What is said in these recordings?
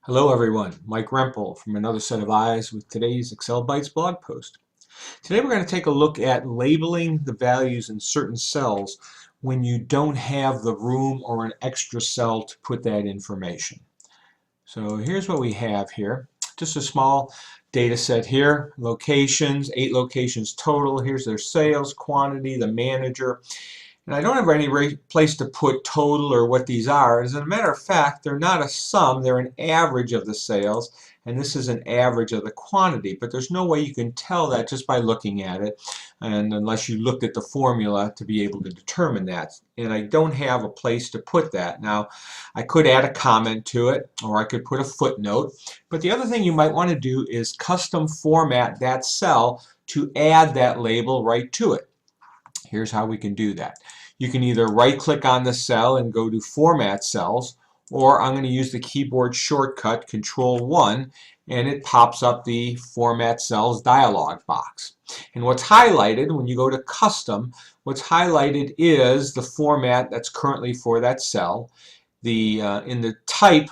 Hello everyone, Mike Rempel from Another Set of Eyes with today's Excel Bytes blog post. Today we're going to take a look at labeling the values in certain cells when you don't have the room or an extra cell to put that information. So here's what we have here. Just a small data set here. Locations, 8 locations total. Here's their sales, quantity, the manager. And I don't have any place to put total or what these are. As a matter of fact, they're not a sum, they're an average of the sales, and this is an average of the quantity. But there's no way you can tell that just by looking at it, and unless you looked at the formula to be able to determine that. And I don't have a place to put that. Now, I could add a comment to it, or I could put a footnote. But the other thing you might want to do is custom format that cell to add that label right to it. Here's how we can do that. You can either right-click on the cell and go to Format Cells, or I'm going to use the keyboard shortcut Control-1, and it pops up the Format Cells dialog box. And what's highlighted when you go to Custom, what's highlighted is the format that's currently for that cell. In the Type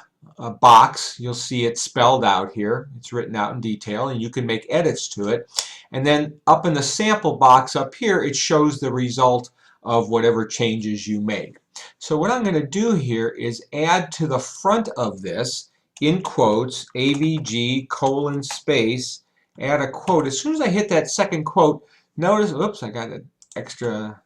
box, you'll see it spelled out here. It's written out in detail, and you can make edits to it. And then up in the sample box up here, it shows the result of whatever changes you make. So what I'm going to do here is add to the front of this, in quotes, AVG colon space, add a quote. As soon as I hit that second quote, notice, oops, I got an extra,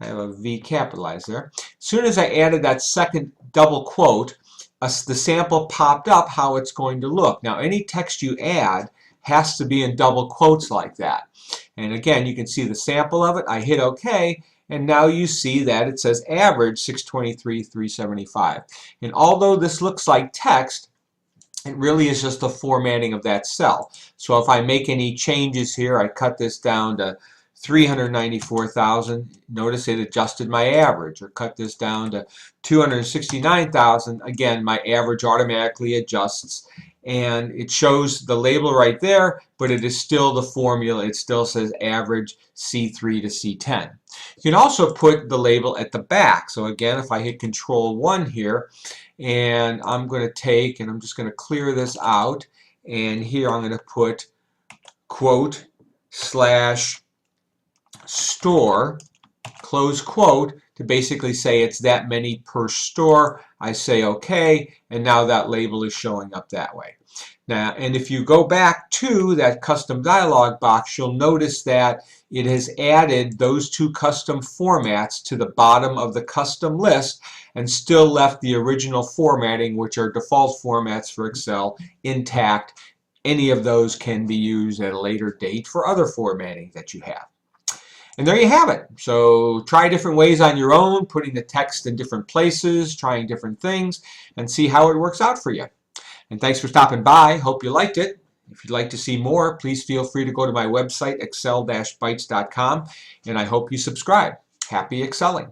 I have a V capitalized there. As soon as I added that second double quote, the sample popped up how it's going to look. Now any text you add has to be in double quotes like that. And again, you can see the sample of it. I hit OK, and now you see that it says average 623,375. And although this looks like text, it really is just the formatting of that cell. So if I make any changes here, I cut this down to 394,000. Notice it adjusted my average. Or cut this down to 269,000. Again, my average automatically adjusts. And it shows the label right there, but it is still the formula. It still says average C3 to C10. You can also put the label at the back. So again, if I hit Control-1 here, and I'm going to take, and I'm just going to clear this out, and here I'm going to put quote slash store, close quote, to basically say it's that many per store. I say OK, and now that label is showing up that way. Now, and if you go back to that custom dialog box, you'll notice that it has added those two custom formats to the bottom of the custom list and still left the original formatting, which are default formats for Excel, intact. Any of those can be used at a later date for other formatting that you have. And there you have it. So try different ways on your own, putting the text in different places, trying different things, and see how it works out for you. And thanks for stopping by. Hope you liked it. If you'd like to see more, please feel free to go to my website, excel-bytes.com, and I hope you subscribe. Happy excelling.